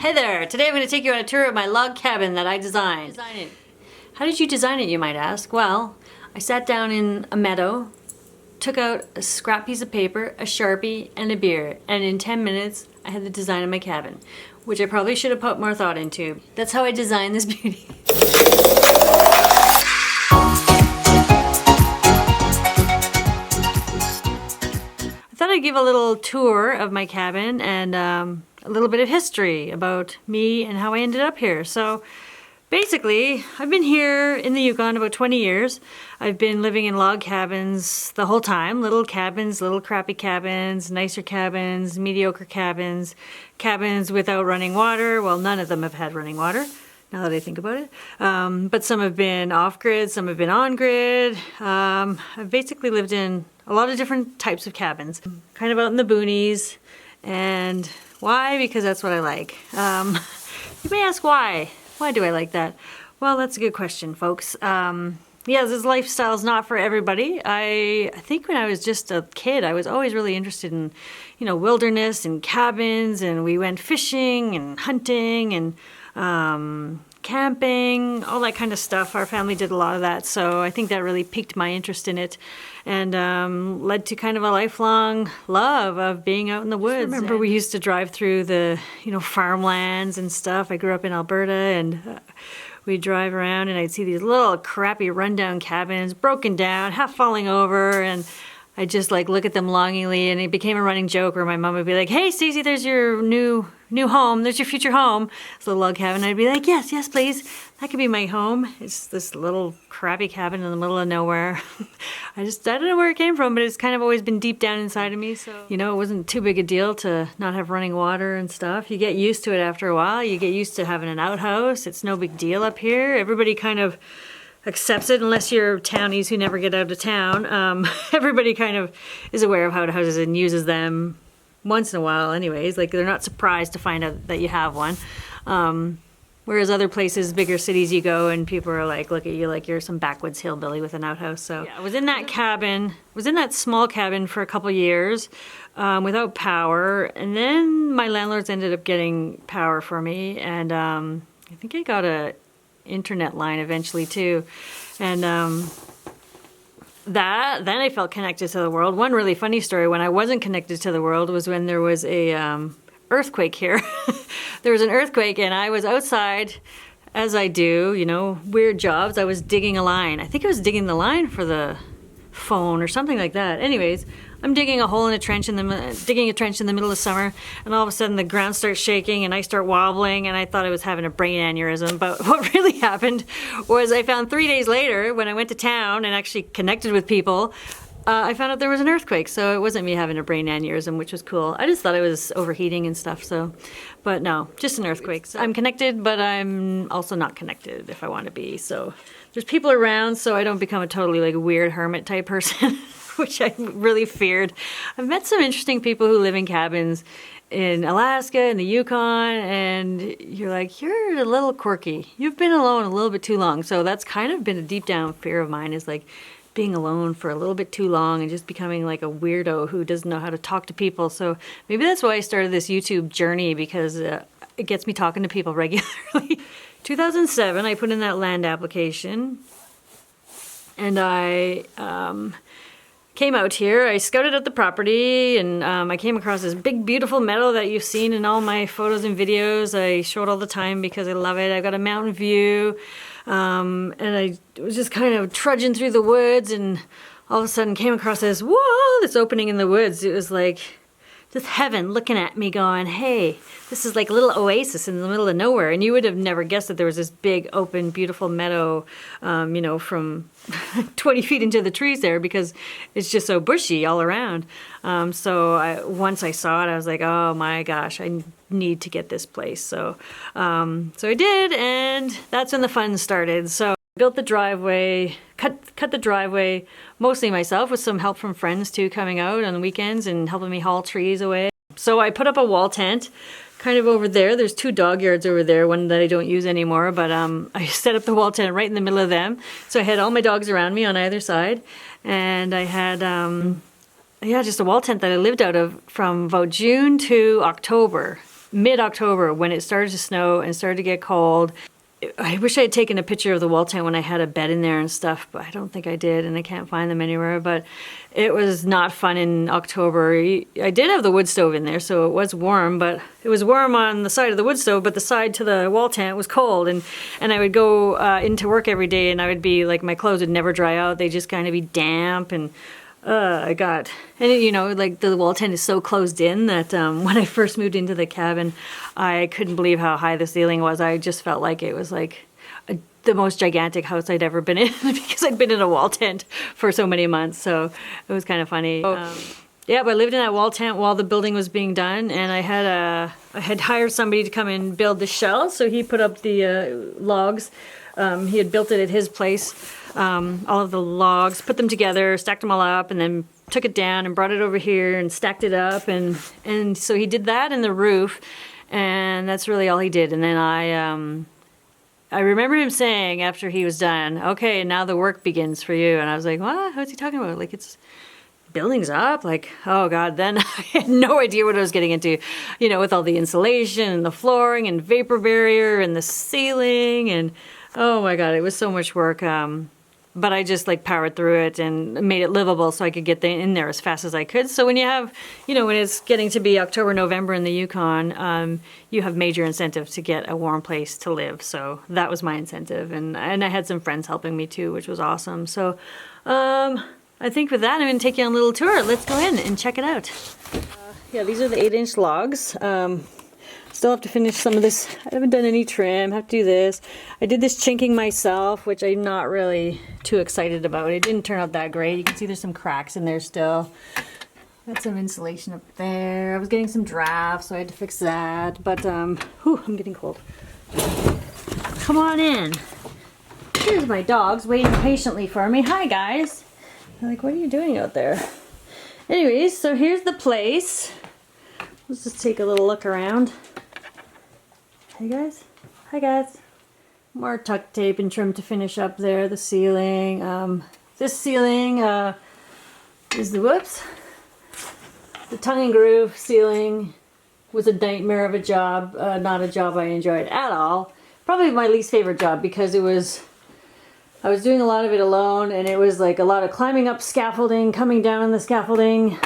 Hey there! Today I'm going to take you on a tour of my log cabin that I designed. How did you design it, you might ask? Well, I sat down in a meadow, took out a scrap piece of paper, a Sharpie, and a beer, and in 10 minutes I had the design of my cabin, which I probably should have put more thought into. That's how I designed this beauty. I thought I'd give a little tour of my cabin and a little bit of history about me and how I ended up here. So basically, I've been here in the Yukon about 20 years. I've been living in log cabins the whole time. Little cabins, little crappy cabins, nicer cabins, mediocre cabins, cabins without running water. Well, none of them have had running water, now that I think about it. But some have been off-grid, some have been on-grid. I've basically lived in a lot of different types of cabins. Kind of out in the boonies. And why? Because that's what I like. You may ask why. Why do I like that? Well, that's a good question, folks. Yeah, this lifestyle's not for everybody. I think when I was just a kid, I was always really interested in, wilderness and cabins, and we went fishing and hunting and camping, all that kind of stuff. Our family did a lot of that, so I think that really piqued my interest in it and led to kind of a lifelong love of being out in the woods. I remember we used to drive through the, farmlands and stuff. I grew up in Alberta, and we'd drive around and I'd see these little crappy rundown cabins, broken down, half falling over, and I'd just look at them longingly, and it became a running joke where my mom would be like, "Hey, Stacey, there's your new home. There's your future home." It's a log cabin. I'd be like, "Yes, yes, please. That could be my home." It's this little crappy cabin in the middle of nowhere. I don't know where it came from, but it's kind of always been deep down inside of me. So, it wasn't too big a deal to not have running water and stuff. You get used to it after a while. You get used to having an outhouse. It's no big deal up here. Everybody kind of accepts it, unless you're townies who never get out of town. Everybody kind of is aware of outhouses and uses them once in a while anyways. They're not surprised to find out that you have one. Whereas other places, bigger cities, you go and people are look at you like you're some backwoods hillbilly with an outhouse. So yeah, I was in that cabin, small cabin for a couple years without power. And then my landlords ended up getting power for me. And I think I got a internet line eventually too, and then I felt connected to the world. One really funny story when I wasn't connected to the world was when there was a earthquake here. There was an earthquake and I was outside, as I do, weird jobs. I was digging a line. I think I was digging the line for the phone or something like that. Anyways, I'm digging a hole in a trench digging a trench in the middle of summer, and all of a sudden the ground starts shaking and I start wobbling, and I thought I was having a brain aneurysm. But what really happened was I found 3 days later, when I went to town and actually connected with people, I found out there was an earthquake. So it wasn't me having a brain aneurysm, which was cool. I just thought I was overheating and stuff. But no, just an earthquake. So I'm connected, but I'm also not connected if I want to be. So there's people around, so I don't become a totally weird hermit type person. Which I really feared. I've met some interesting people who live in cabins in Alaska, in the Yukon, and you're you're a little quirky. You've been alone a little bit too long. So that's kind of been a deep down fear of mine, is being alone for a little bit too long and just becoming a weirdo who doesn't know how to talk to people. So maybe that's why I started this YouTube journey, because it gets me talking to people regularly. 2007, I put in that land application, and I came out here. I scouted out the property, and I came across this big, beautiful meadow that you've seen in all my photos and videos. I show it all the time because I love it. I've got a mountain view, and I was just kind of trudging through the woods, and all of a sudden came across this opening in the woods. It was just heaven looking at me going, "Hey, this is a little oasis in the middle of nowhere." And you would have never guessed that there was this big, open, beautiful meadow, from 20 feet into the trees there, because it's just so bushy all around. Once I saw it, I was like, "Oh my gosh, I need to get this place." So I did, and that's when the fun started. So built the driveway, cut the driveway mostly myself, with some help from friends too, coming out on the weekends and helping me haul trees away. So I put up a wall tent kind of over there. There's 2 dog yards over there, one that I don't use anymore, but I set up the wall tent right in the middle of them. So I had all my dogs around me on either side, and I had just a wall tent that I lived out of from about June to October. mid-October when it started to snow and started to get cold. I wish I had taken a picture of the wall tent when I had a bed in there and stuff, but I don't think I did, and I can't find them anywhere. But it was not fun in October. I did have the wood stove in there, so it was warm, but it was warm on the side of the wood stove, but the side to the wall tent was cold. And I would go into work every day, and I would be like, my clothes would never dry out. They'd just kind of be damp, and you know, like the wall tent is so closed in that when I first moved into the cabin, I couldn't believe how high the ceiling was. I just felt like it was like the most gigantic house I'd ever been in because I'd been in a wall tent for so many months. So it was kind of funny. Yeah, but I lived in that wall tent while the building was being done, and I had hired somebody to come and build the shell. So he put up the logs. He had built it at his place. All of the logs, put them together, stacked them all up, and then took it down and brought it over here and stacked it up. And so he did that in the roof, and that's really all he did. And then I remember him saying after he was done, okay, now the work begins for you. And I was like, what? What's he talking about? Like, it's building's up? Like, oh God, then I had no idea what I was getting into, you know, with all the insulation and the flooring and vapor barrier and the ceiling. And oh my God, it was so much work. But I just like powered through it and made it livable so I could get in there as fast as I could. So when you have, you know, when it's getting to be October, November in the Yukon, you have major incentive to get a warm place to live. So that was my incentive. And I had some friends helping me too, which was awesome. So I think with that, I'm going to take you on a little tour. Let's go in and check it out. Yeah, these are the 8-inch logs. Still have to finish some of this. I haven't done any trim, have to do this. I did this chinking myself, which I'm not really too excited about. It didn't turn out that great. You can see there's some cracks in there still. Got some insulation up there. I was getting some drafts, so I had to fix that. But, whew, I'm getting cold. Come on in. Here's my dogs waiting patiently for me. Hi, guys. They're like, what are you doing out there? Anyways, so here's the place. Let's just take a little look around. Hey guys. Hi guys. More tuck tape and trim to finish up there. The ceiling. This ceiling is the whoops. The tongue and groove ceiling was a nightmare of a job. Not a job I enjoyed at all. Probably my least favorite job because I was doing a lot of it alone, and it was like a lot of climbing up scaffolding, coming down on the scaffolding.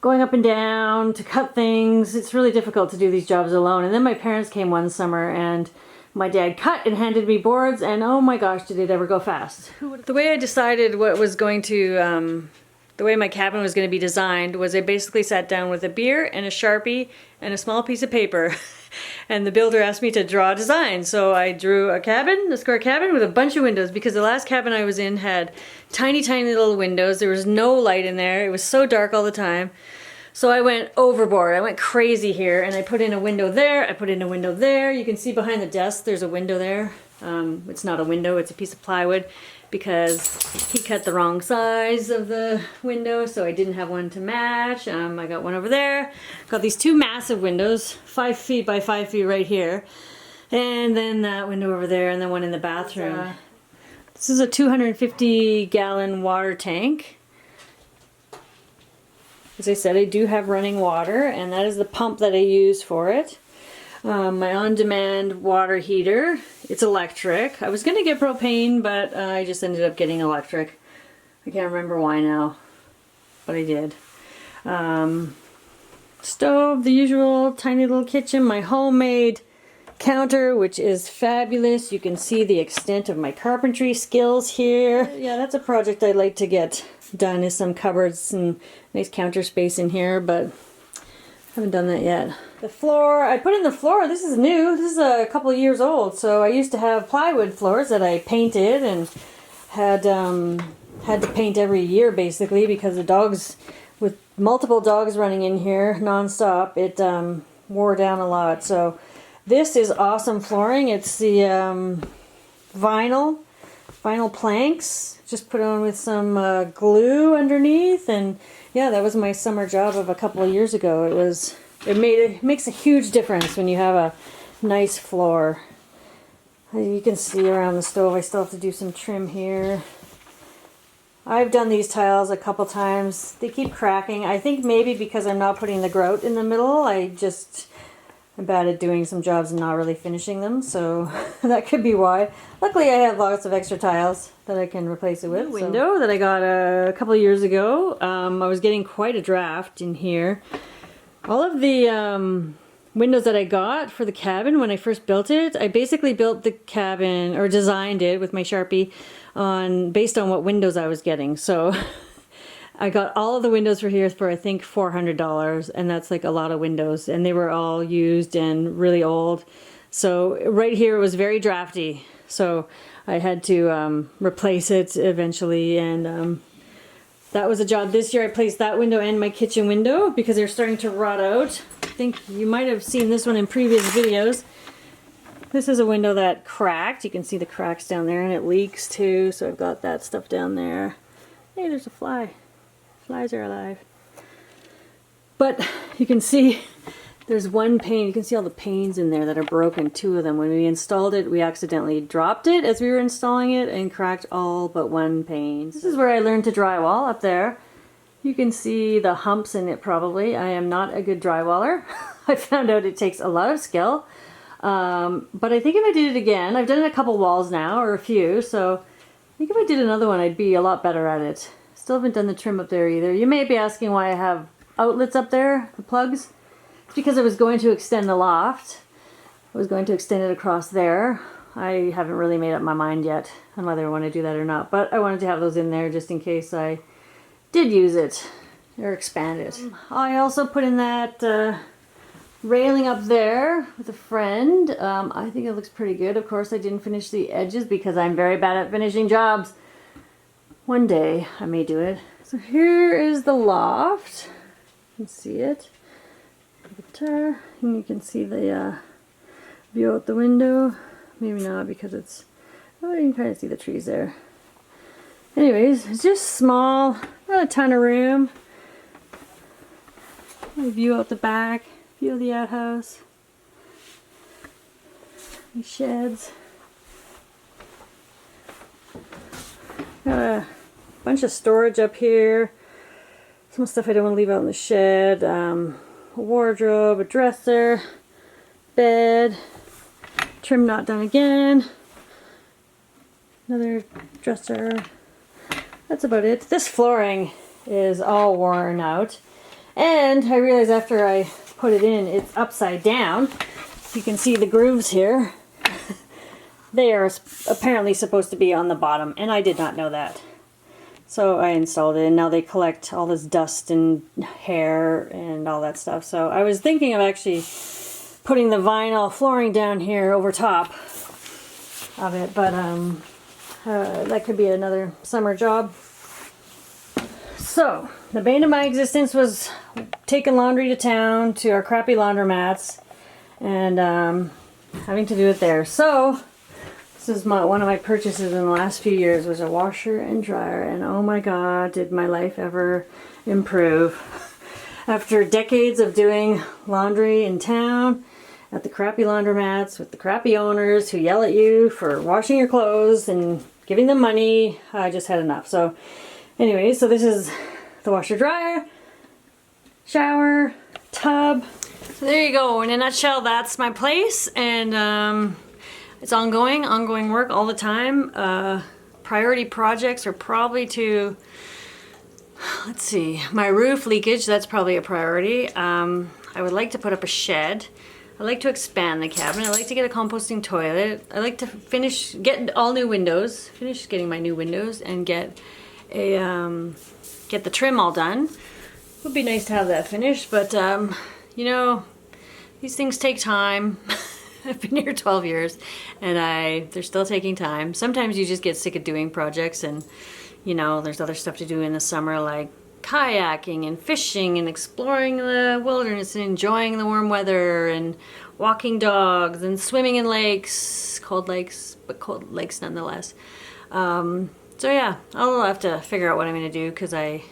Going up and down to cut things. It's really difficult to do these jobs alone. And then my parents came one summer and my dad cut and handed me boards, and oh my gosh, did it ever go fast. The way I decided what was going to, the way my cabin was going to be designed was I basically sat down with a beer and a Sharpie and a small piece of paper. And the builder asked me to draw a design. So I drew a square cabin with a bunch of windows, because the last cabin I was in had tiny, tiny little windows. There was no light in there. It was so dark all the time. So I went overboard. I went crazy here, and I put in a window there. I put in a window there. You can see behind the desk there's a window there. It's not a window, it's a piece of plywood, because he cut the wrong size of the window, so I didn't have one to match. I got one over there. Got these two massive windows, 5 feet by 5 feet right here. And then that window over there, and then one in the bathroom. This is a 250-gallon water tank. As I said, I do have running water, and that is the pump that I use for it. My on-demand water heater, it's electric. I was going to get propane, but I just ended up getting electric. I can't remember why now, but I did. Stove, the usual tiny little kitchen, my homemade counter, which is fabulous. You can see the extent of my carpentry skills here. Yeah, that's a project I'd like to get done, is some cupboards and nice counter space in here, but haven't done that yet. The floor, I put in the floor, this is new, this is a couple of years old, so I used to have plywood floors that I painted and had to paint every year basically, because the dogs, with multiple dogs running in here non-stop, it wore down a lot. So this is awesome flooring. It's the vinyl planks, just put on with some glue underneath, and yeah, that was my summer job of a couple of years ago. It makes a huge difference when you have a nice floor. You can see around the stove, I still have to do some trim here. I've done these tiles a couple times. They keep cracking. I think maybe because I'm not putting the grout in the middle, I'm bad at doing some jobs and not really finishing them, so that could be why. Luckily I have lots of extra tiles that I can replace it with. Window that I got a couple of years ago. I was getting quite a draft in here. All of the windows that I got for the cabin when I first built it, I basically built the cabin, or designed it with my Sharpie, based on what windows I was getting. So I got all of the windows for here for I think $400, and that's like a lot of windows, and they were all used and really old. So right here it was very drafty, so I had to replace it eventually, and that was a job. This year I placed that window and my kitchen window because they're starting to rot out. I think you might have seen this one in previous videos. This is a window that cracked. You can see the cracks down there, and it leaks too, so I've got that stuff down there. Hey, there's a fly. Flies are alive. But you can see there's one pane. You can see all the panes in there that are broken, 2 of them. When we installed it, we accidentally dropped it as we were installing it and cracked all but 1 pane. This is where I learned to drywall, up there. You can see the humps in it probably. I am not a good drywaller. I found out it takes a lot of skill. But I think if I did it again, I've done it a couple walls now, or a few, so I think if I did another one I'd be a lot better at it. Still haven't done the trim up there either. You may be asking why I have outlets up there, the plugs. It's because I was going to extend the loft. I was going to extend it across there. I haven't really made up my mind yet on whether I want to do that or not, but I wanted to have those in there just in case I did use it or expand it. I also put in that railing up there with a friend. I think it looks pretty good. Of course I didn't finish the edges because I'm very bad at finishing jobs. One day I may do it. So here is the loft. You can see it. And you can see the view out the window. Maybe not because it's, oh, you can kind of see the trees there. Anyways, it's just small, not a ton of room. View out the back, view of the outhouse. These sheds. Got a bunch of storage up here. Some stuff I don't want to leave out in the shed. A wardrobe, a dresser, bed, trim not done again. Another dresser. That's about it. This flooring is all worn out. And I realized after I put it in, it's upside down. You can see the grooves here. They are apparently supposed to be on the bottom, and I did not know that. So I installed it, and now they collect all this dust and hair and all that stuff. So I was thinking of actually putting the vinyl flooring down here over top of it, but that could be another summer job. So the bane of my existence was taking laundry to town to our crappy laundromats and having to do it there. So this is one of my purchases in the last few years, was a washer and dryer, and oh my god, did my life ever improve. After decades of doing laundry in town, at the crappy laundromats, with the crappy owners who yell at you for washing your clothes and giving them money, I just had enough. So anyway, so this is the washer dryer, shower, tub. So there you go. In a nutshell, that's my place, and it's ongoing work all the time. Priority projects are probably to, let's see, my roof leakage, that's probably a priority. I would like to put up a shed. I like to expand the cabin. I like to get a composting toilet. I like to get all new windows, finish getting my new windows, and get the trim all done. It would be nice to have that finished, but you know, these things take time. I've been here 12 years and they're still taking time. Sometimes you just get sick of doing projects, and you know, there's other stuff to do in the summer like kayaking and fishing and exploring the wilderness and enjoying the warm weather and walking dogs and swimming in lakes, cold lakes, but cold lakes nonetheless. So yeah, I'll have to figure out what I'm going to do because I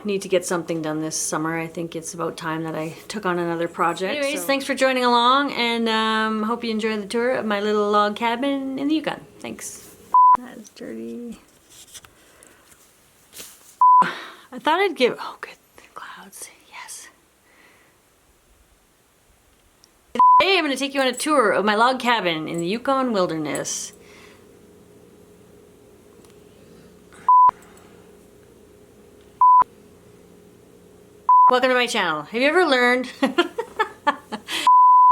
need to get something done this summer. I think it's about time that I took on another project. Anyways, thanks for joining along, and hope you enjoyed the tour of my little log cabin in the Yukon. Thanks. That's dirty. I thought I'd give, oh good, clouds, yes. I'm going to take you on a tour of my log cabin in the Yukon wilderness. Welcome to my channel. Have you ever learned